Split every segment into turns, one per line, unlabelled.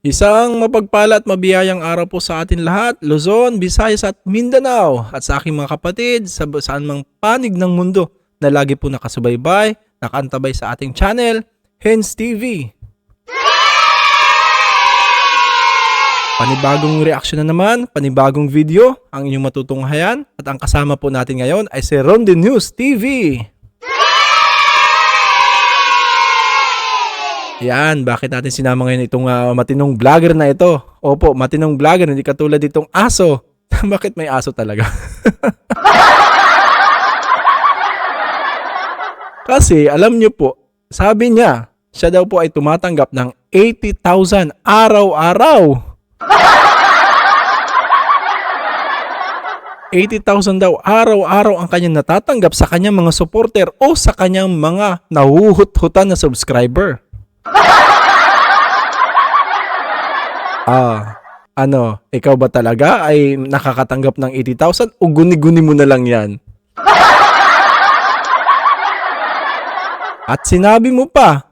Isang mapagpala at mabiyayang araw po sa atin lahat, Luzon, Visayas at Mindanao at sa aking mga kapatid sa saan mang panig ng mundo na lagi po nakasubaybay, nakaantabay sa ating channel, Hens TV. Panibagong reaksyon na naman, panibagong video ang inyong matutunghayan at ang kasama po natin ngayon ay si Ronde News TV. Yan, bakit natin sinama ngayon itong matinong vlogger na ito? Opo, matinong vlogger, hindi katulad itong aso. Bakit may aso talaga? Kasi alam nyo po, sabi niya, siya daw po ay tumatanggap ng 80,000 araw-araw. 80,000 daw araw-araw ang kanyang natatanggap sa kanyang mga supporter o sa kanyang mga nahuhut-hutan na subscriber. Ikaw ba talaga ay nakakatanggap ng 80,000 o guni-guni mo na lang yan? At sinabi mo pa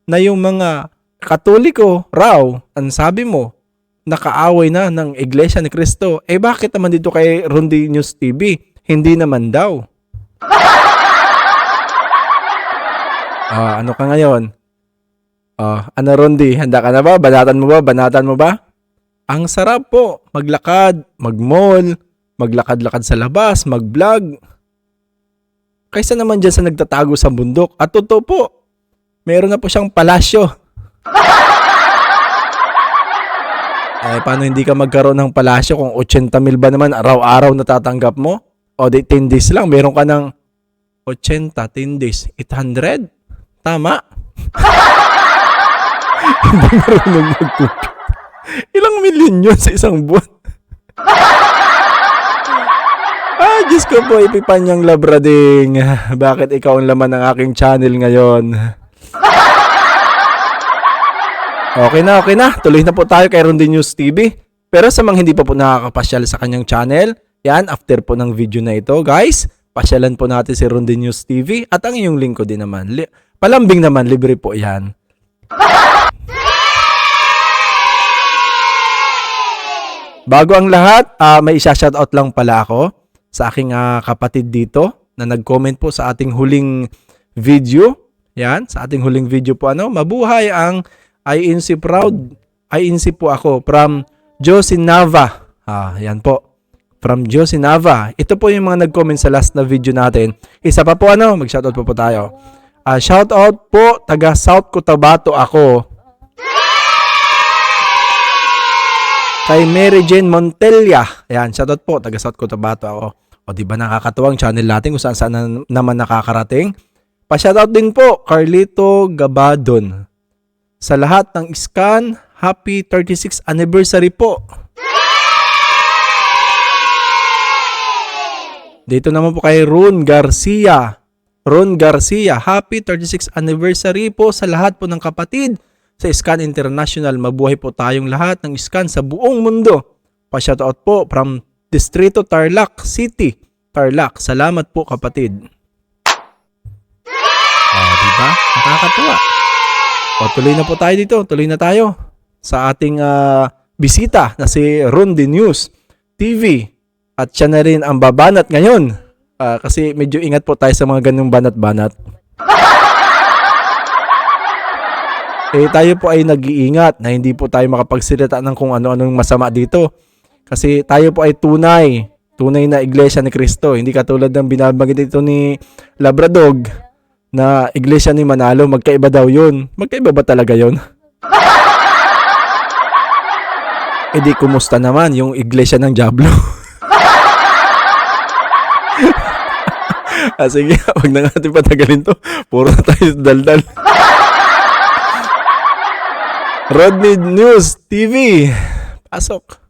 na yung mga Katoliko raw, ang sabi mo, nakaaway na ng Iglesia ni Cristo. Eh bakit naman dito kay Ronde News TV? Hindi naman daw. Ano ka ngayon? Ano Ronde, handa ka na ba? Banatan mo ba? Ang sarap po, maglakad, mag-mall, maglakad-lakad sa labas, mag-vlog. Kaysa naman dyan sa nagtatago sa bundok. At totoo po, meron na po siyang palasyo. Paano hindi ka magkaroon ng palasyo kung 80,000 ba naman araw-araw natatanggap mo? O di 10 days lang, meron ka ng 80, 10 days, 800? Tama. Hindi marunong mag-compute. Ilang milyon yun sa isang buwan? Diyos ko po, ipipanyang labrading. Bakit ikaw ang laman ng aking channel ngayon? Okay na. Tuloy na po tayo kay Ronde News TV. Pero sa mga hindi pa po nakakapasyal sa kanyang channel, yan, after po ng video na ito, guys, pasyalan po natin si Ronde News TV at ang inyong link ko din naman. Palambing naman, libre po yan. Bago ang lahat, may isa-shoutout lang pala ako sa aking kapatid dito na nag-comment po sa ating huling video. Yan, sa ating huling video po, mabuhay ang INC Proud. INC po ako from Josinava. Yan po. From Josinava. Ito po yung mga nag-comment sa last na video natin. Isa pa po mag-shoutout po tayo. Shoutout po, taga South Cotabato ako. Kay Mary Jane Montella. Ayan, shoutout po, taga South Cotabato ako. O diba nakakatuwang channel natin kung saan naman nakakarating. Pa-shoutout din po, Carlito Gabadon. Sa lahat ng scan, happy 36th anniversary po. Dito naman po kay Ron Garcia. Ron Garcia, happy 36th anniversary po sa lahat po ng kapatid sa Scan International. Mabuhay po tayong lahat ng Scan sa buong mundo. Pa-shoutout po from Distrito Tarlac City, Tarlac. Salamat po kapatid. Diba? Nakakatuwa. Tuloy na po tayo dito. Tuloy na tayo sa ating bisita na si Ronde News TV. At siya na rin ang babanat ngayon. Kasi medyo ingat po tayo sa mga ganung banat-banat. Tayo po ay nag-iingat na hindi po tayo makapagsalita ng kung ano-anong masama dito. Kasi tayo po ay tunay na Iglesia ni Cristo. Hindi katulad ng binabanggit dito ni Labradog na Iglesia ni Manalo. Magkaiba daw yun. Magkaiba ba talaga yun? Di kumusta naman yung Iglesia ng Diablo? Sige, wag na natin patagalin to. Puro na tayo daldal. Ronde News TV. Pasok.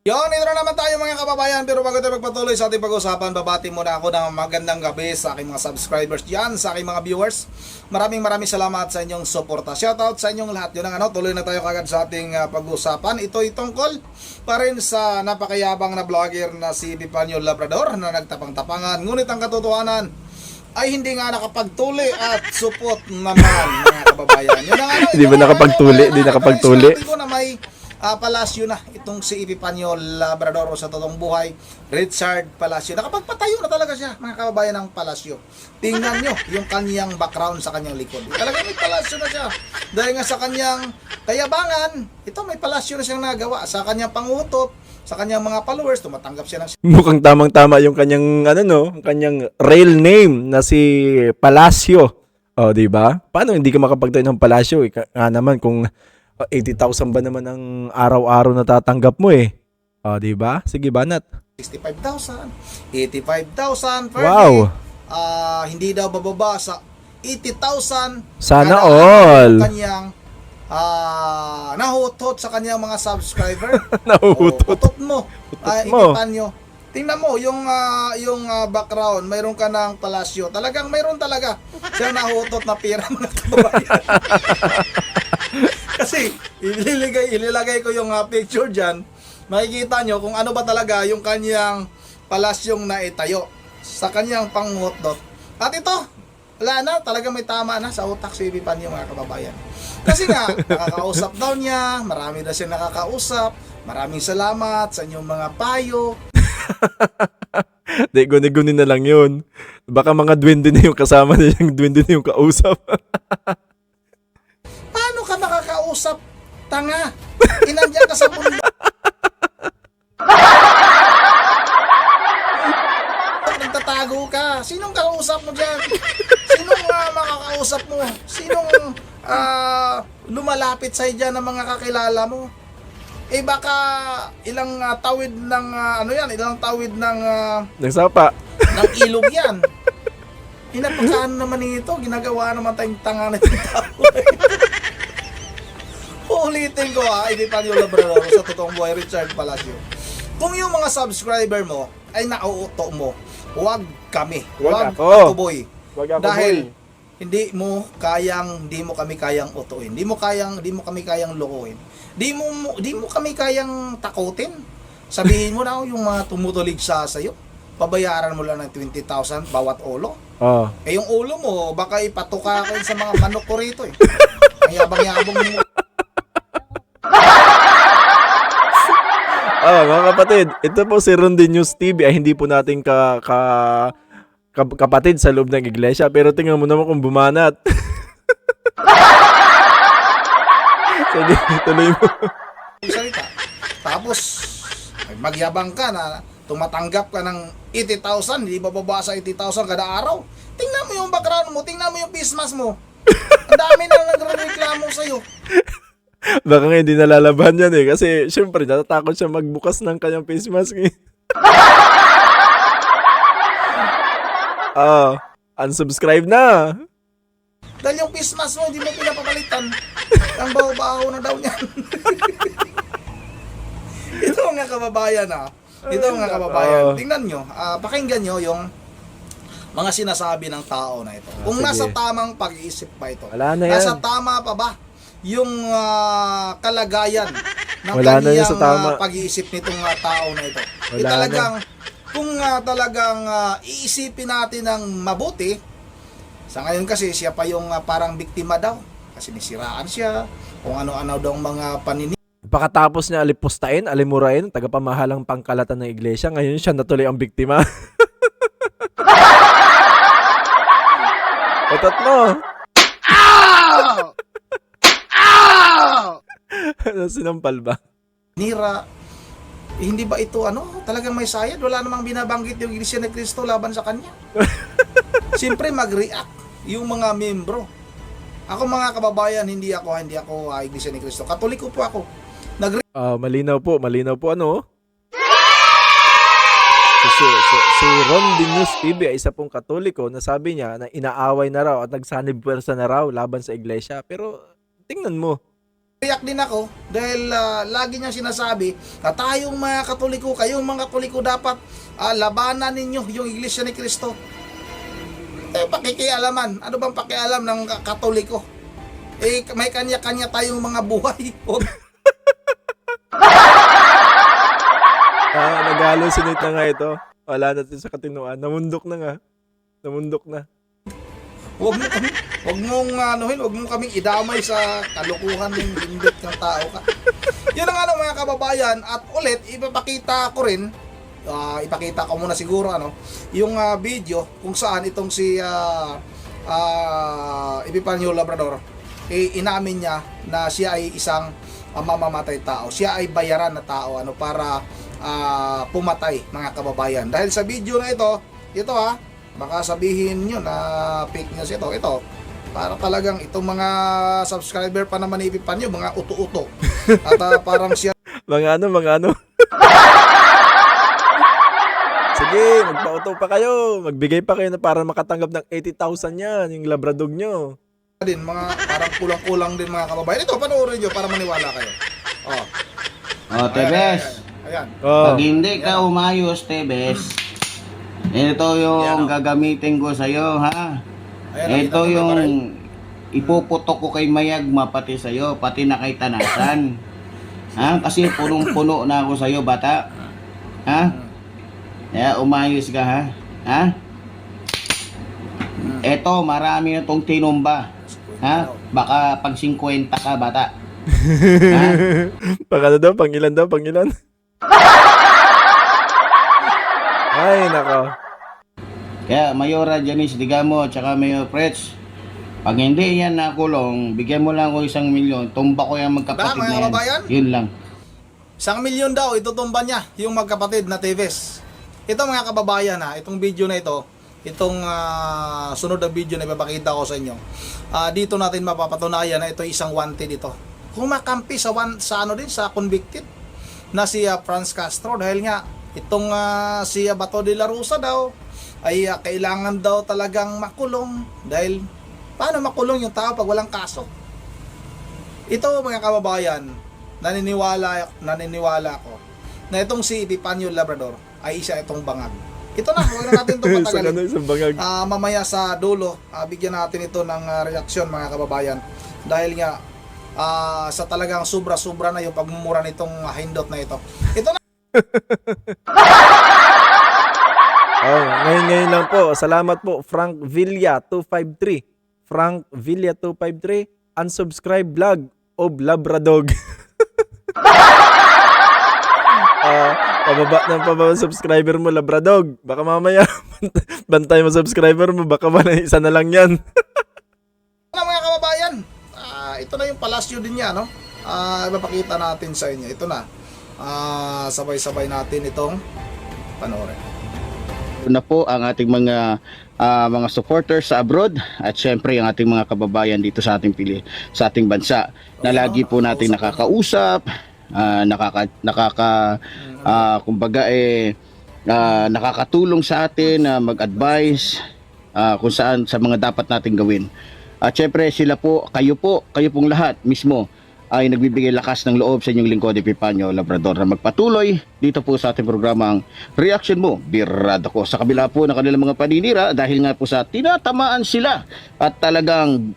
Yon, ito na naman tayo mga kababayan. Pero bago tayo magpatuloy sa ating pag-usapan, babati muna ako ng magandang gabi sa aking mga subscribers dyan, sa aking mga viewers. Maraming salamat sa inyong suporta. Shoutout sa inyong lahat. Yun ang tuloy na tayo kagad sa ating pag-usapan. Ito'y tungkol pa rin sa napakayabang na vlogger na si Epifanio Labrador na nagtapang-tapangan. Ngunit ang katotohanan ay hindi nga nakapagtuli at supot naman mga kababayan. Yun ang ano,
Hindi ba nakapagtuli? Hindi nakapagtuli?
Sinabi ko na may palasyo na itong si Epifanio Labrador sa totoong buhay, Richard Palacio. Nakapagpatayo na talaga siya, mga kababayan, ng palasyo. Tingnan nyo yung kanyang background sa kanyang likod. Talaga may palasyo na siya. Dahil nga sa kanyang kayabangan, ito may palasyo na siyang nagawa. Sa kanyang pangutot, sa kanyang mga followers, tumatanggap siya ng
Mukhang tamang-tama yung kanyang yung kanyang real name na si Palacio. Oh, 'di ba? Paano hindi ka makapagtayo ng Palacio? Nga naman kung 80,000 ba naman ang araw-araw na tatanggap mo eh. Oh, 'di ba? Sige, banat.
65,000, 85,000 per
Wow.
day. Hindi daw bababa sa 80,000.
Sana
kada
all.
araw kanyang nahutot sa kanyang mga subscriber.
Nahuhutot.
Utot mo.
Utot mo.
Ipifanio. Tingnan mo yung background, mayroon ka ng palasyo. Talagang mayroon talaga siya nahutot na pera, mga kababayan. Kasi ililagay ko yung picture diyan. Makikita nyo kung ano ba talaga yung kanyang palasyong naitayo sa kanyang panghotdot. At ito, wala na, talaga may tama na sa utak si Epifanio, mga kababayan. Kasi nga, nakakausap daw niya, marami na siya nakakausap. Maraming salamat sa inyong mga payo.
Di, guni-guni na lang yun. Baka mga duwende na yung kasama niya, yung duwende na yung kausap.
Paano ka makakausap? Tanga! Inandyan ka sa mundo. Nagtatago ka. Sinong kausap mo dyan? Sinong makakausap mo? Sinong lumalapit sa'yo dyan ng mga kakilala mo? Eh baka ilang tawid ng ilang tawid ng
Nagsapa.
ng ilog yan. Inapakaan naman ito, ginagawa naman tayong tanga na itong tao. Ulitin ko Epifanio Labrador sa totoong buhay, Richard Palacio. Kung yung mga subscriber mo ay nauuto mo, huwag kami.
Huwag
Huwag
ako.
ako, boy.
Wag ako,
Dahil
boy.
hindi mo kami kayang utuin. Hindi mo kami kayang lokohin. Di mo kami kayang takutin. Sabihin mo na yung mga tumutulig sa'yo. Pabayaran mo lang ng 20,000 bawat ulo.
Oh.
Eh yung ulo mo, baka ipatuka ka sa mga manok ko rito eh. Ang yabang-yabang mo.
Mga kapatid, ito po si Ronde News TV ay hindi po natin kapatid sa loob ng iglesia, pero tingnan mo naman kung bumanat. Sige, tuloy mo.
Salita. Tapos, magyabang ka na tumatanggap ka ng 80,000, hindi bababa sa 80,000 kada araw. Tingnan mo yung background mo, tingnan mo yung face mask mo. Ang dami na nagre-reklamo sa'yo.
Baka nga hindi nalalaban yan eh, kasi syempre natatakot siya magbukas ng kanyang face mask eh. Unsubscribe na.
Dahil yung face mask mo, hindi mo pinapapalitan. Ang baho-baho na daw niyan. Ito mga kababayan Ito mga kababayan. Tingnan nyo, pakinggan nyo yung mga sinasabi ng tao na ito. Kung
sige.
nasa tamang pag-iisip ba ito?
Wala na yan.
Nasa tama pa ba yung kalagayan ng
Wala na yan
kaniyang
sa tama.
pag-iisip nitong tao na ito?
Wala na.
Talagang, kung talagang iisipin natin ng mabuti, sa ngayon kasi siya pa yung parang biktima daw. Kasi nisiraan siya, kung ano-ano daw mga panini.
Pagkatapos niya alimurain, tagapamahalang pangkalatan ng iglesia, ngayon siya natuloy ang biktima. Otot mo. Sinampal ba?
Nira, hindi ba ito talagang may sayad? Wala namang binabanggit yung Iglesia ni Cristo laban sa kanya. Siyempre mag-react yung mga membro. Ako mga kababayan, hindi ako Iglesia ni Cristo. Katoliko po ako.
Malinaw po ano? Si Ron de News TV ay isa pong Katoliko na sabi niya na inaaway na raw at nagsanib puwersa na raw laban sa iglesia. Pero tingnan mo.
React din ako dahil lagi niyang sinasabi na tayong mga Katoliko, kayong mga Katoliko dapat labanan ninyo yung Iglesia ni Cristo. Pakikialaman. Ano bang pakialam ng Katoliko? May kanya-kanya tayong mga buhay.
Nag-hallucinate na nga ito. Wala natin sa katinuan. Namundok na nga.
Huwag mong anuhin, huwag mong kaming idamay sa kalukuhan ng limbit ng tao ka. Yun ang mga kababayan, at ulit ipapakita ko rin, ipakita ko muna siguro yung video kung saan itong si Epifanio Labrador inamin niya na siya ay isang mamamatay tao. Siya ay bayaran na tao para pumatay, mga kababayan. Dahil sa video na ito baka sabihin nyo na fake news ito. Para talagang itong mga subscriber pa naman ni Epifanio, mga uto-uto. At parang siya
Mga ano. Sige, magpauto pa kayo. Magbigay pa kayo na para makatanggap ng 80,000 yan, yung Labrador nyo.
din, mga parang kulang-kulang din, mga kababayan. Ito, panoorin nyo para maniwala kayo.
Tebes.
Ayan.
Oh.
Pag hindi ka umayos, Tebes, ito yung gagamitin ko sa'yo, ha?
Ayan,
Ito
nakita mo
yung
ba, Baray?
ipuputok ko kay Mayagma pati sa'yo, pati na kay Tanasan. Ha? Kasi punong-puno na ako sa'yo, bata. Ha? Kaya umayos ka, ha? Ha? Ito, marami na tong tinumba. Ha? Baka pag 50 ka, bata. Ha?
Pang ilan? Ay, nako.
Kaya Mayora Janice Digamo at saka Mayor Pretz, pag hindi yan nakulong, bigyan mo lang ako 1 milyon, tumba ko yung magkapatid
Mga
na yan.
kababayan?
Yun lang.
1 milyon daw itutumba niya yung magkapatid na Teves. Ito, mga kababayan, itong video na ito, itong sunod na video na ipapakita ko sa inyo, dito natin mapapatunayan na ito isang wanted ito. Kumakampi sa convicted na si Franz Castro, dahil nga itong si Bato de la Rosa daw ay kailangan daw talagang makulong. Dahil paano makulong yung tao pag walang kaso? Ito, mga kababayan, naniniwala ako na itong si Epifanio Labrador ay isa itong bangag. Ito na, huwag na natin itong patagalin.
Isang bangag.
Mamaya sa dulo, bigyan natin ito ng reaksyon, mga kababayan. Dahil nga, sa talagang sobra-sobra na yung pagmumura nitong hindot na ito. Ito na.
Ngayon lang po. Salamat po, Frank Villa 253. Frank Villa 253, unsubscribe vlog of Labradog. Pababa subscriber mo, Labradog. Baka mamaya bantay mo subscriber mo, baka wala isa na lang yan.
Mga kababayan, ito na yung palasyo din niya, no? Ipapakita natin sa inyo. Ito na. Sabay-sabay natin itong panoorin.
Na po ang ating mga supporters sa abroad at syempre ang ating mga kababayan dito sa ating bansa na lagi po nating nakakausap, nakakatulong sa atin na mag-advise kung saan sa mga dapat nating gawin. At syempre sila po, kayo pong lahat mismo ay nagbibigay lakas ng loob sa inyong lingkod, Epifanio Labrador, na magpatuloy dito po sa ating programang Reaction Mo, Birada Ko. Sa kabila po ng kanilang mga paninira, dahil nga po sa tinatamaan sila at talagang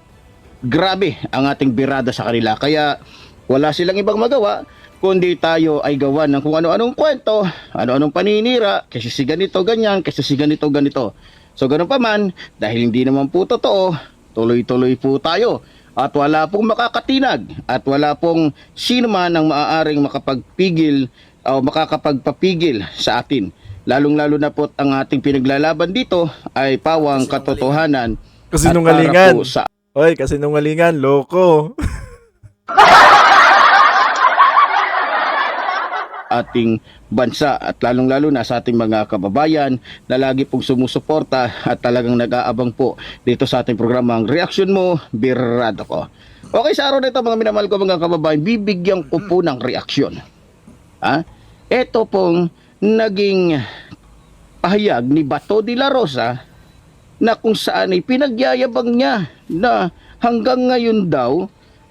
grabe ang ating birada sa kanila. Kaya wala silang ibang magawa kundi tayo ay gawa ng kung ano-anong kwento, ano-anong paninira, kasi si ganito ganyan, kasi si ganito ganito. So ganun pa man, dahil hindi naman po totoo, tuloy-tuloy po tayo. At wala pong makakatinag at wala pong sino man ang maaaring makapagpigil o makakapagpapigil sa atin. Lalong-lalo na po ang ating pinaglalaban dito ay pawang katotohanan.
Kasinungalingan.
At para po sa
Oy, kasinungalingan, loko.
ating bansa at lalong-lalo na sa ating mga kababayan na lagi pong sumusuporta at talagang nag-aabang po dito sa ating programang Reaction Mo, Birada Ko. Okay, sa araw na ito, mga minamahal ko mga kababayan, bibigyan ko po ng reaksyon. Ito pong naging pahayag ni Bato de la Rosa na kung saan ay pinagyayabang niya na hanggang ngayon daw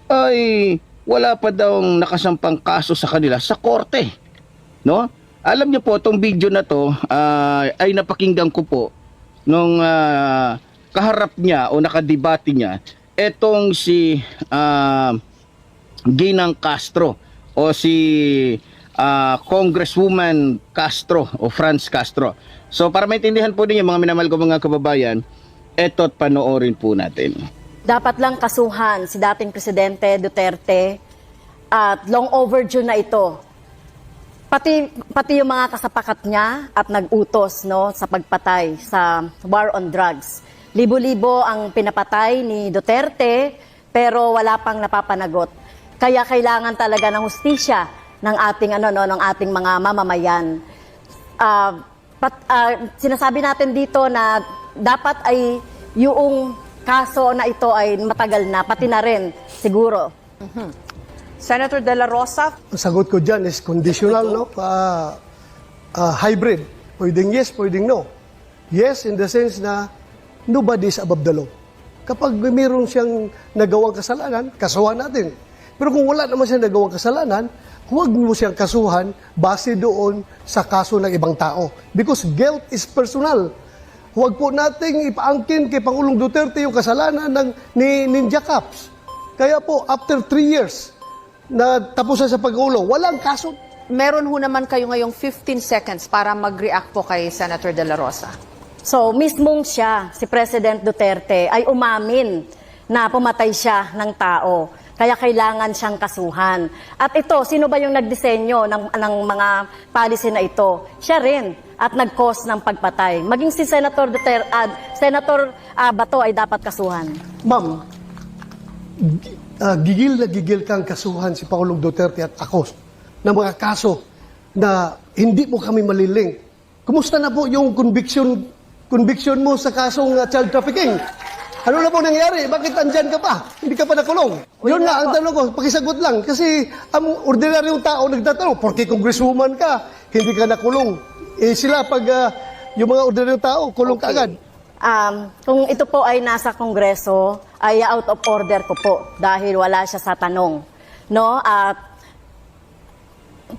ay wala pa daw nakasampang kaso sa kanila sa korte. No? Alam niyo po, itong video na to ay napakinggan ko po nung kaharap niya o nakadebate niya etong si Ginang Castro o si Congresswoman Castro o Franz Castro. So para maintindihan po ninyo mga minamahal ko mga kababayan, Eto't panoorin po natin.
Dapat lang kasuhan si dating Presidente Duterte at long overdue na ito. Pati yung mga kasapakat niya at nag-utos no, sa pagpatay sa war on drugs. Libo-libo ang pinapatay ni Duterte pero wala pang napapanagot. Kaya kailangan talaga ng hustisya ng ating ng ating mga mamamayan. Sinasabi natin dito na dapat ay yung kaso na ito ay matagal na, pati na rin siguro.
Senator De La Rosa,
Ang sagot ko dyan is conditional, no? Hybrid. Pwedeng yes, pwedeng no. Yes, in the sense na nobody is above the law. Kapag mayroon siyang nagawang kasalanan, kasuhan natin. Pero kung wala naman siyang nagawang kasalanan, huwag mo siyang kasuhan base doon sa kaso ng ibang tao. Because guilt is personal. Huwag po nating ipaangkin kay Pangulong Duterte yung kasalanan ni Ninja Caps. Kaya po, after 3 years na tapusan sa pag-ulo, walang kaso.
meron ho naman kayo ngayong 15 seconds para mag-react po kay Senator De La Rosa.
So, mismong siya, si President Duterte, ay umamin na pumatay siya ng tao. Kaya kailangan siyang kasuhan. At ito, sino ba yung nagdisenyo ng mga policy na ito? Siya rin at nag-cause ng pagpatay. Maging si Senator Duterte, Senator Bato ay dapat kasuhan.
Ma'am, gigil na gigil kang kasuhan si Pangulong Duterte at ako ng mga kaso na hindi mo kami maliling. Kumusta na po yung conviction mo sa kasong child trafficking? Ano na po nangyari? Bakit andyan ka pa? Hindi ka pa nakulong? Yun nga ang tanong ko, pakisagot lang. Kasi ang ordinaryong tao nagtatanong, porque congresswoman ka, hindi ka nakulong. Eh sila pag yung mga ordinaryong tao, kulong ka agad.
Kung ito po ay nasa Kongreso, ay out of order ko po dahil wala siya sa tanong. No? At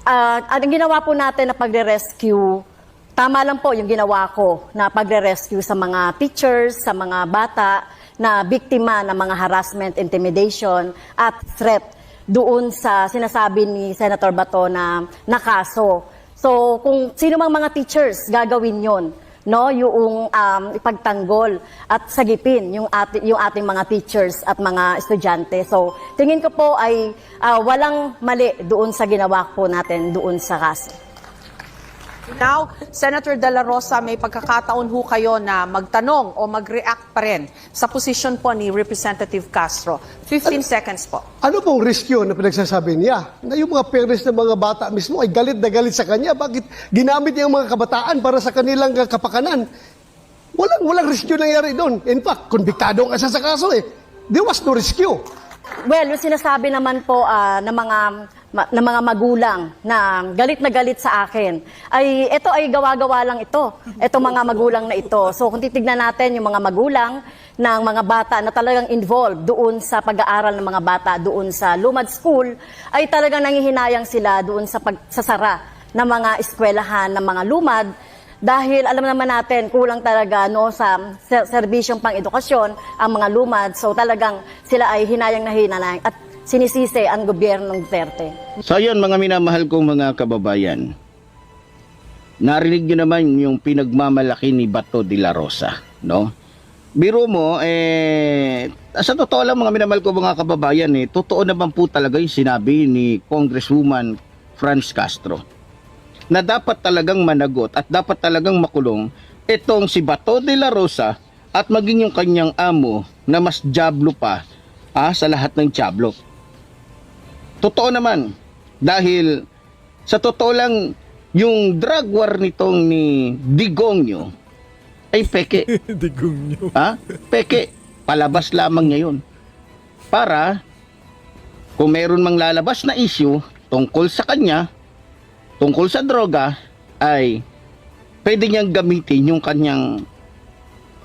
ang ginawa po natin na pagre-rescue, tama lang po yung ginawa ko na pagre-rescue sa mga teachers, sa mga bata na biktima ng mga harassment, intimidation at threat doon sa sinasabi ni Senator Bato na kaso. So kung sino mang mga teachers gagawin yon, no, yung ipagtanggol at sagipin yung ating mga teachers at mga estudyante. So tingin ko po ay walang mali doon sa ginawa po natin doon sa kaso.
Now, Senator De La Rosa, may pagkakataon ho kayo na magtanong o mag-react pa rin sa posisyon po ni Representative Castro. 15 seconds po.
Ano pong riskyo na pinagsasabi niya? Na yung mga parents ng mga bata mismo ay galit na galit sa kanya. Bakit ginamit niya ang mga kabataan para sa kanilang kapakanan? Walang riskyo nangyari doon. In fact, konbiktado ka siya sa kaso eh. There was no riskyo.
Well, yung sinasabi naman po ng mga magulang na galit sa akin, ay ito ay gawa-gawa lang ito. Ito mga magulang na ito. So kung titignan natin yung mga magulang ng mga bata na talagang involved doon sa pag-aaral ng mga bata doon sa Lumad School, ay talagang nangihinayang sila doon sa pagsasara ng mga eskwelahan ng mga lumad. Dahil alam naman natin, kulang talaga no, sa serbisyong pang-edukasyon ang mga lumad. So talagang sila ay hinayang na hinayang at sinisisi ang gobyerno ng Duterte.
So yun, mga minamahal kong mga kababayan, narinig nyo naman yung pinagmamalaki ni Bato de la Rosa, no? Biro mo, sa totoo lang mga minamahal ko mga kababayan, totoo naman po talaga yung sinabi ni Congresswoman Franz Castro na dapat talagang managot at dapat talagang makulong itong si Bato de la Rosa at maging yung kanyang amo na mas jablo pa sa lahat ng jablo. Totoo naman, dahil sa totoo lang, yung drug war nitong ni Digongyo ay peke.
Digongyo.
Peke. Palabas lamang niya yun. Para, kung meron mang lalabas na issue tungkol sa kanya, tungkol sa droga, ay pwede niyang gamitin yung kanyang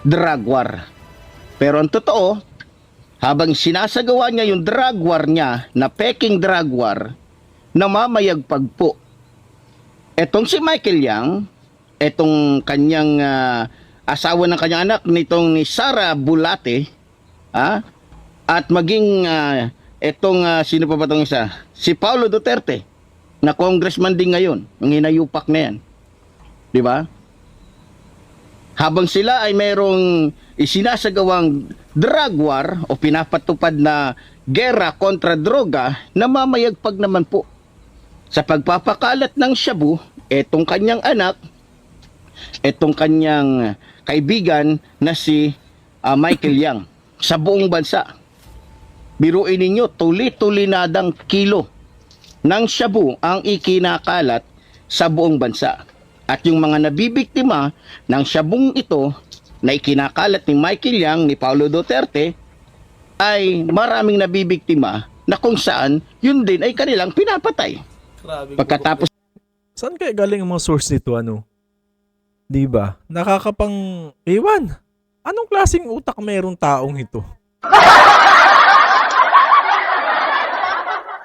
drug war. Pero ang totoo, habang sinasagawa niya yung drug war niya, na peking drug war, namamayagpag po. Etong si Michael Yang, etong kanyang asawa ng kanyang anak, nitong ni Sara Bulate, at maging etong sino pa ba itong isa? Si Paulo Duterte, na congressman din ngayon, yung hinayupak na yan. Di ba? habang sila ay mayroong isinasagawang drug war o pinapatupad na gera kontra droga, namamayagpag naman po sa pagpapakalat ng shabu etong kanyang anak, etong kanyang kaibigan na si Michael Yang sa buong bansa. Biruin ninyo, tuli-tulinadang kilo ng shabu ang ikinakalat sa buong bansa. At yung mga nabibiktima ng shabung ito na ikinakalat ni Michael Yang, ni Paulo Duterte, ay maraming nabibiktima na kung saan yun din ay kanilang pinapatay.
Grabe.
Pagkatapos
Saan kaya galing ang mga source nito, ano? Di ba? Nakakapang ewan. Anong klaseng utak mayroong taong ito?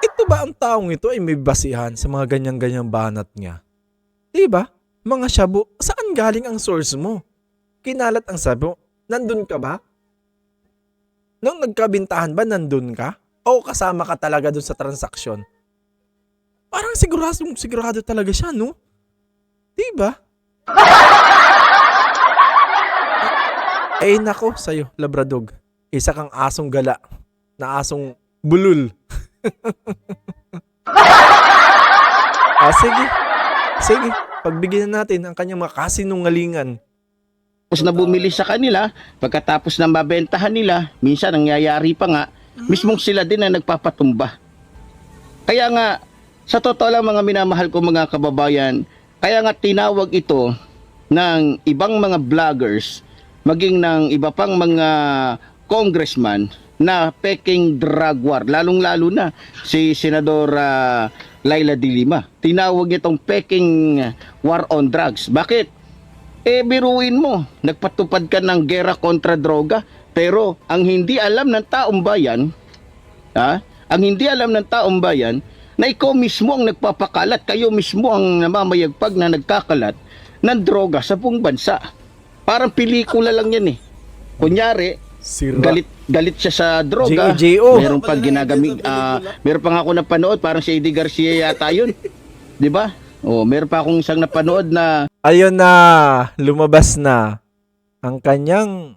Ito ba ang taong ito ay may basihan sa mga ganyan-ganyang banat niya? Di ba? Mga shabu, saan galing ang source mo? Kinalat ang sabi mo, nandun ka ba? Nung nagkabintahan ba, nandun ka? O kasama ka talaga dun sa transaksyon? Parang sigurado talaga siya, no? Diba? Eh nako sa'yo, Labradog. Isa kang asong gala. Na asong bulul. Sige. Sige, pagbigyan natin ang kanyang mga kasinungalingan.
na bumili sa kanila, pagkatapos na mabentahan nila, minsan nangyayari pa nga, mismong sila din na nagpapatumba. Kaya nga, sa totoo lang mga minamahal ko mga kababayan, kaya nga tinawag ito ng ibang mga vloggers, maging ng iba pang mga congressman na peking drug war, lalong-lalo na si Senador Laila de Lima. Tinawag niya itong peking war on drugs. Bakit? Biruin mo, nagpatupad ka ng gera kontra droga, pero ang hindi alam ng taong bayan, ang hindi alam ng taong bayan, na ikaw mismo ang nagpapakalat, kayo mismo ang namamayagpag na nagkakalat ng droga sa buong bansa. Parang pelikula lang yan eh. Kunyari,
Sira.
galit siya sa droga.
J.O.
Meron pa ginagamit, meron pa nga ako napanood, parang si Eddie Garcia yata yun. 'Di ba? Oh, meron pa akong isang napanood na
Ayun na, lumabas na. Ang kanyang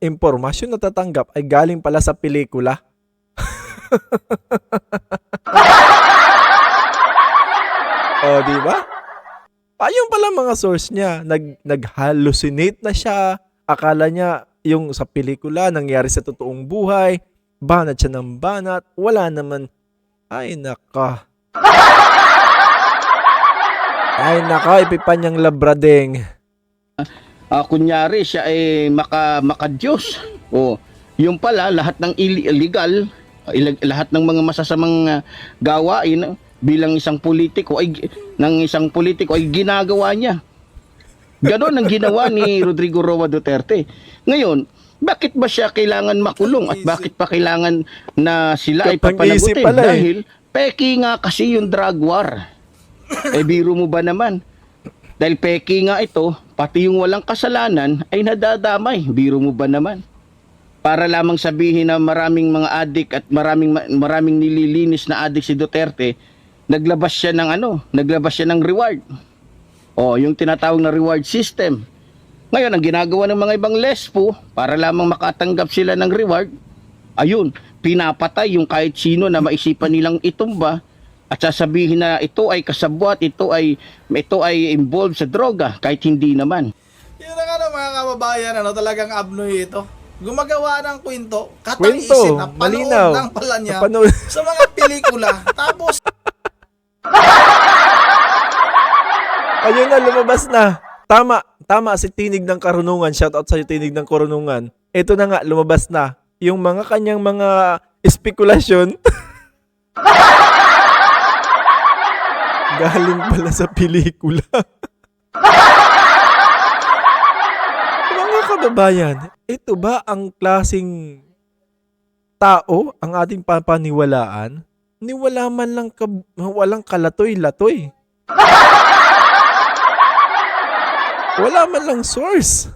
impormasyon na tatanggap ay galing pala sa pelikula. Oh, di ba? Ayun pala mga source niya, nag-hallucinate na siya. Akala niya yung sa pelikula nangyari sa totoong buhay. Banat siya ng banat. Wala naman. Ay naka. Ay naka, ipipan niyang labradeng.
kunyari siya ay maka-Diyos. O, yung pala lahat ng illegal, lahat ng mga masasamang gawain bilang isang politiko ay ginagawa niya. Ganon ang ginawa ni Rodrigo Roa Duterte. Ngayon, bakit ba siya kailangan makulong at bakit pa kailangan na sila ay papanagutin? Dahil peki nga kasi yung drug war. Biro mo ba naman? Dahil peki nga ito, pati yung walang kasalanan ay nadadamay. Biro mo ba naman? Para lamang sabihin na maraming mga adik at maraming nililinis na adik si Duterte, naglabas siya ng reward. Yung tinatawag na reward system. Ngayon, ang ginagawa ng mga ibang lespo, para lamang makatanggap sila ng reward, ayun, pinapatay yung kahit sino na maisipan nilang itumba at sasabihin na ito ay kasabwat, ito ay involved sa droga, kahit hindi naman.
Yun ang mga kababayan, talagang abnoy ito. Gumagawa ng kwento, katang-isip na panood ng pala niya sa mga pelikula. Tapos,
ayun na, lumabas na. Tama si Tinig ng Karunungan. Shoutout sa Tinig ng Karunungan. Ito na nga, lumabas na. Yung mga kanyang mga espekulasyon. Galing pala sa pelikula. Mga kababayan, ito ba ang klaseng tao ang ating papaniwalaan? Niwala man lang walang kalatoy-latoy. Wala man lang source.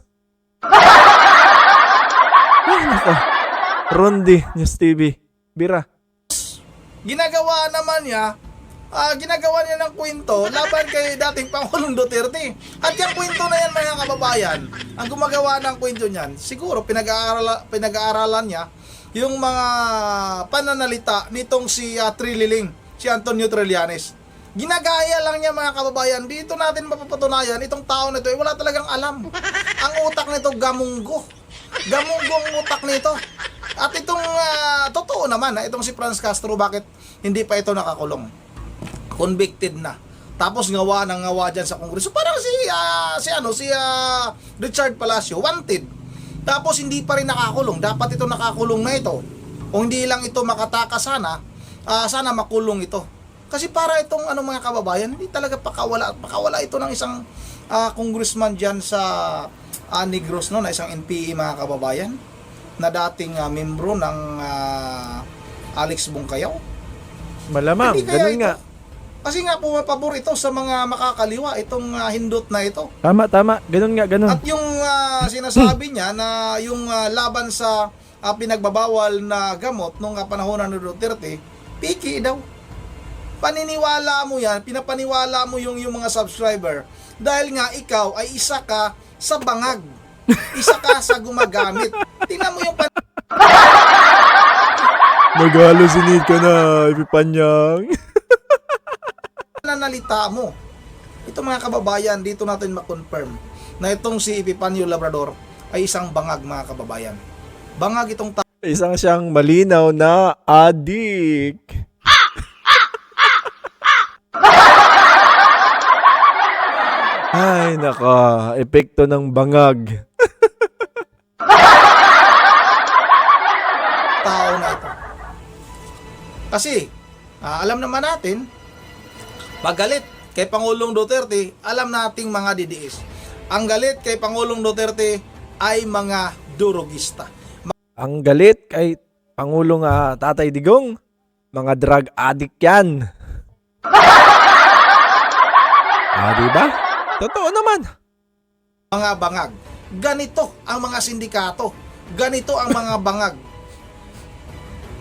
Ay, naka. Rondi, News TV. Bira.
ginagawa naman niya ginagawa niya ng kwento laban kay dating Pangulong Duterte. At yung kwento na yan mga kababayan, ang gumagawa ng kwento niyan, siguro pinag-aaralan niya yung mga pananalita nitong si Trililing, si Antonio Trillanes. Ginagaya lang niya mga kababayan. Dito natin mapapatunayan, itong tao na ito, wala talagang alam. Ang utak nito, gamunggo. Gamunggo ang utak nito. At itong, totoo naman, itong si Franz Castro, bakit hindi pa ito nakakulong? Convicted na. Tapos ngawa ng ngawa dyan sa Kongreso. Parang si Richard Palacio, wanted. Tapos hindi pa rin nakakulong. Dapat ito nakakulong na ito. Kung hindi lang ito makatakas sana, sana makulong ito. Kasi para itong mga kababayan, hindi talaga pakawala ito ng isang congressman dyan sa Negros, no, na isang NPE mga kababayan, na dating membro ng Alex Bungkayaw.
Malamang,
Hindi kaya
ganun
ito.
nga.
Kasi nga pumapabor ito sa mga makakaliwa, itong hindot na ito.
Tama, ganun nga, ganun.
At yung sinasabi niya na yung laban sa pinagbabawal na gamot nung panahon ng Duterte, piki daw. Paniniwala mo yan, pinapaniwala mo yung mga subscriber dahil nga ikaw ay isa ka sa bangag. Isa ka sa gumagamit. Tingnan mo yung
Nag-halusinate ka na, Ipipanyang.
pananalita mo. Ito mga kababayan, dito natin ma-confirm na itong si Epipanyo Labrador ay isang bangag mga kababayan. Bangag itong
Isang siyang malinaw na adik. Ay, naka, epekto ng bangag.
tao na ito. Kasi, alam naman natin, pag galit kay Pangulong Duterte, alam nating mga DDS. Ang galit kay Pangulong Duterte ay mga durugista.
Ang galit kay Pangulong Tatay Digong, mga drug addict yan. Diba? Totoo naman.
Mga bangag. Ganito ang mga sindikato. Ganito ang mga bangag.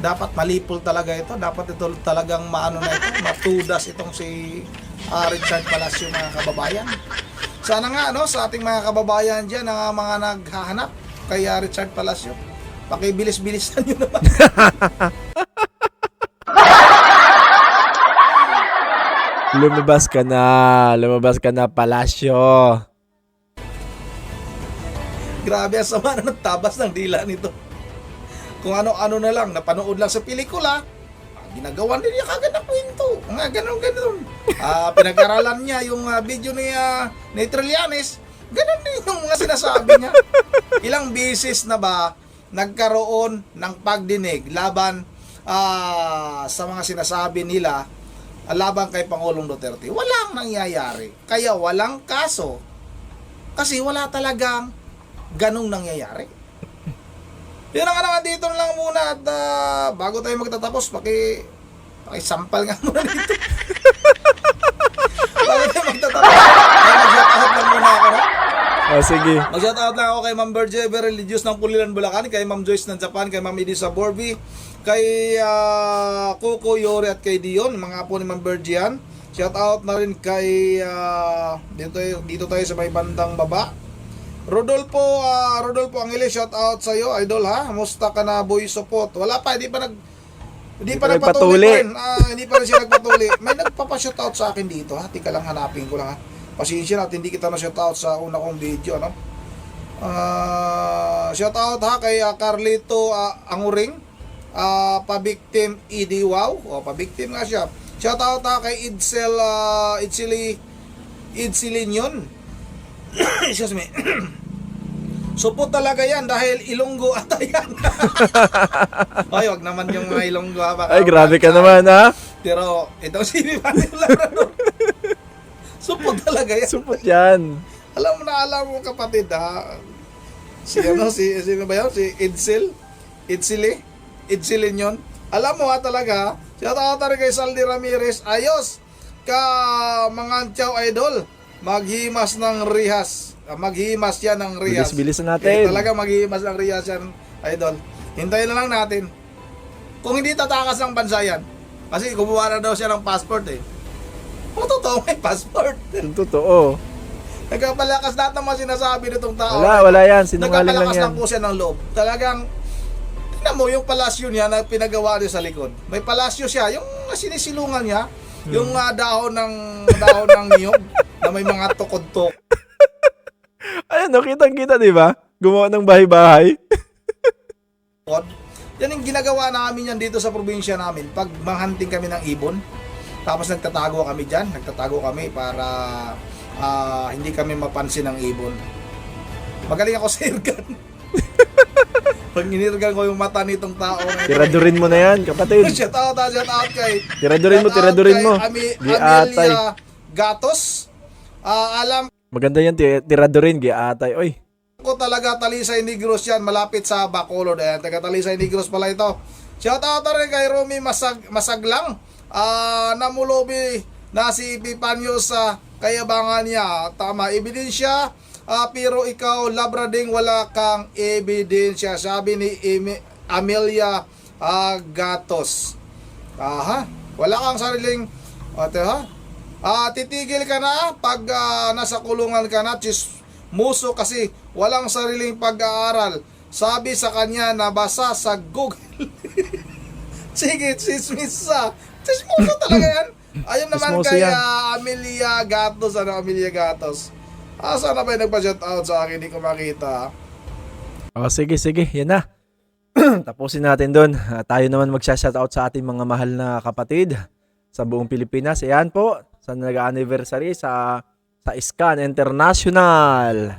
Dapat malipol talaga ito. Dapat ito talagang matudas itong si Richard Palacio mga kababayan. Sana nga sa ating mga kababayan dyan, ang mga naghahanap kay Richard Palacio, pakibilis-bilisan nyo naman.
Lumabas ka na, Palacio.
Grabe ang sama na nagtabas ng dila nito. Kung ano-ano na lang, napanood lang sa pelikula, ginagawa din niya kagad na kwento. Mga ganon. Pinag-aralan niya yung video ni Trillanes, ganon din yung mga sinasabi niya. Ilang beses na ba nagkaroon ng pagdinig laban sa mga sinasabi nila laban kay Pangulong Duterte? Walang nangyayari. Kaya walang kaso. Kasi wala talagang ganong nangyayari. Yun ang naman, dito na lang muna at bago tayo magtatapos, pakisampal nga muna dito. Bago tayo magtatapos, mag-shoutout lang muna ako, no?
Sige.
Mag-shoutout lang ako kay Ma'am Berge Religious ng Pulilan, Bulacan, kay Ma'am Joyce ng Japan, kay Ma'am Edisa Borby, kay Coco Yori at kay Dion, mga apo ni Ma'am Berge yan. Shoutout na rin kay dito tayo sa may bandang baba. Rodolfo Angeles, shout out sa iyo, idol ha. Musta ka na, boy support? Wala pa, hindi pa nagpatuli. Hindi pa rin siya nagpatuli. May nagpapa-shout out sa akin dito ha. Tika lang, hanapin ko lang ha. Pasensya natin, hindi kita na shout out sa una kong video, no. Shout out ha kay Carlito Anguring, pa-victim ED Wow. Pa-victim nga siya. Shout out ha kay Idsilinyon. Excuse me. Supot talaga yan dahil Ilonggo at yan. Ay, wag naman yung mga Ilonggo ha.
Ay, grabe ka naman ha.
Pero itong si Epipanyo Labrador, supot talaga yan.
Supot yan.
Alam mo kapatid ha. Si ba yun? Si Idsilin yun. Alam mo ha talaga. Siya tayo kay Saldi Ramirez. Ayos ka mga tiyaw idol. Maghimas ng rihas. Maghimas yan ng rihas.
Bilis-bilisan natin.
Talaga maghimas ng rihas yan, idol. Hintayin na lang natin. Kung hindi tatakas ng bansa yan. Kasi kumuha na daw siya ng passport eh. O totoo, may passport.
Yung totoo.
Nagpapalakas lahat ng mga sinasabi nitong tao.
Wala yan. Sinungaling lang
Nagpapalakas
yan.
lang po siya ng loob. Talagang, tingnan mo, yung palasyo niya na pinagawa niya sa likod. May palasyo siya, yung sinisilungan niya, yung dahon ng niyog na may mga tukod-tok.
Ayan, no, kitang-kita, di ba? Gumawa ng bahay-bahay.
Yan yung ginagawa namin yan dito sa probinsya namin. Pag manghunting kami ng ibon, tapos nagtatago kami dyan. Nagtatago kami para hindi kami mapansin ng ibon. Magaling ako sa airgun. Pag inirgan ko yung mata nitong tao.
Tiradurin mo na yan, kapatid.
Shout out kay
Tiradurin mo. Giatay.
Amelia Gatos. Alam
Maganda yan, tiradurin, giatay. Oy,
ko talaga Talisay Negros yan, malapit sa Bacolod. Ayan, taga Talisay Negros pala ito. Shout out rin kay Romy Masaglang. Namulobi na si Epipanyo sa kayabangan niya. Tama, ebidensya. Pero ikaw, labrading wala kang ebidensya. Sabi ni Amelia Gatos. Aha, wala kang sariling... titigil ka na pag nasa kulungan ka na, muso kasi walang sariling pag-aaral. Sabi sa kanya, nabasa sa Google. Sige, chismisa. Chismoso talaga yan. Ayun naman
Chismoso
kay
yan.
Amelia Gatos. Amelia Gatos. Sana ba yung nagpa-shoutout sa akin? Hindi ko makita.
oh, sige, yan na. Tapusin natin doon. Tayo naman magsha-shoutout sa ating mga mahal na kapatid sa buong Pilipinas. Ayan po, sa nag-anniversary sa Scan International.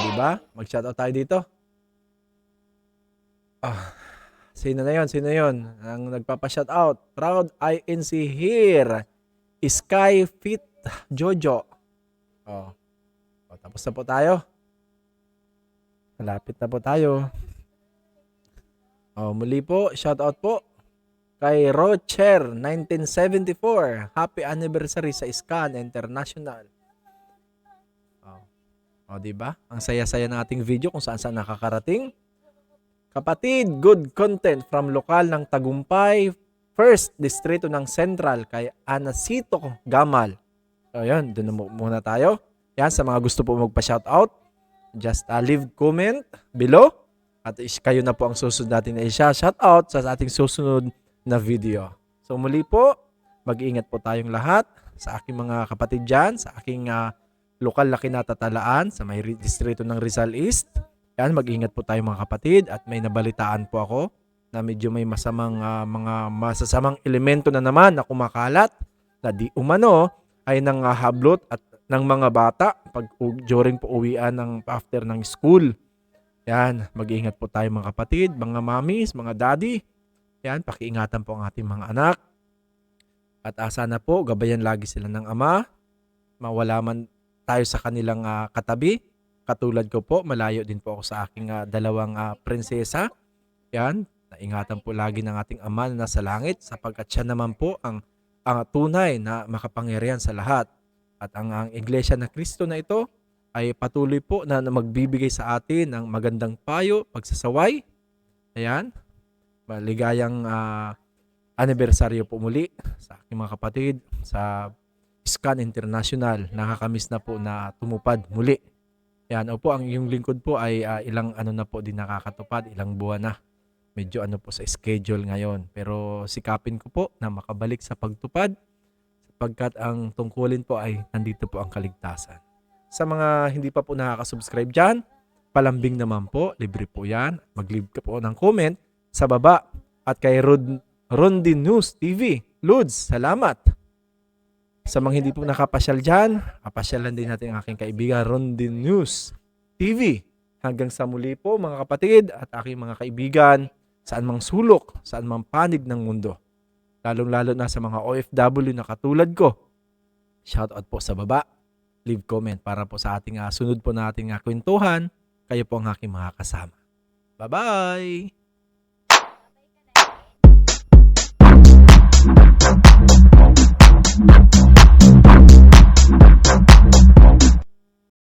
Diba? Mag-shoutout tayo dito. Sino na yun? Ang nagpapa-shoutout. Proud INC here. Sky Fit Jojo. Tapos na po tayo. Malapit na po tayo. Muli po, shoutout po kay Rocher 1974. Happy anniversary sa Scan International. Diba? Ang saya-saya ng ating video kung saan nakakarating. Kapatid, good content from lokal ng Tagumpay, First Distrito ng Central kay Anacito Gamal. Ayan, doon muna tayo. Yan, sa mga gusto po magpa-shoutout, just leave comment below. At kayo na po ang susunod natin na i-shoutout sa ating susunod na video. So muli po, mag-iingat po tayong lahat sa aking mga kapatid dyan, sa aking lokal na kinatatalaan sa may distrito ng Rizal East. Yan, mag-ingat po tayo mga kapatid at may nabalitaan po ako na medyo may mga masasamang elemento na naman na kumakalat na di umano ay nang hablot at ng mga bata pag during po uwian after ng school. Yan, mag-ingat po tayo mga kapatid, mga mamis, mga daddy. Yan, pakiingatan po ang ating mga anak. At sana po, gabayan lagi sila ng ama. Mawala man tayo sa kanilang katabi. Katulad ko po, malayo din po ako sa aking dalawang prinsesa. Yan, naingatan po lagi ng ating ama na nasa langit sapagkat siya naman po ang tunay na makapangyarihan sa lahat. At ang Iglesia na Kristo na ito ay patuloy po na magbibigay sa atin ng magandang payo, pagsasaway. Ayan, maligayang anibersaryo po muli sa aking mga kapatid sa Scan International. Nakakamiss na po na tumupad muli. Yan, opo, ang yung lingkod po ay ilang na po din nakakatupad, ilang buwan na. Medyo po sa schedule ngayon. Pero sikapin ko po na makabalik sa pagtupad sapagkat ang tungkulin po ay nandito po ang kaligtasan. Sa mga hindi pa po nakaka-subscribe dyan, palambing naman po, libre po yan. Mag-leave ka po ng comment sa baba. At kay Rondin News TV, Lods, salamat. Sa mga hindi po nakapasyal dyan, apasyalan din natin ang aking kaibigan Rondin News TV. Hanggang sa muli po mga kapatid at aking mga kaibigan, saan mang sulok, saan mang panig ng mundo. Lalong-lalo na sa mga OFW na katulad ko. Shoutout po sa baba. Leave comment para po sa ating sunod po nating kwentuhan. Kayo po ang aking mga kasama. Bye-bye!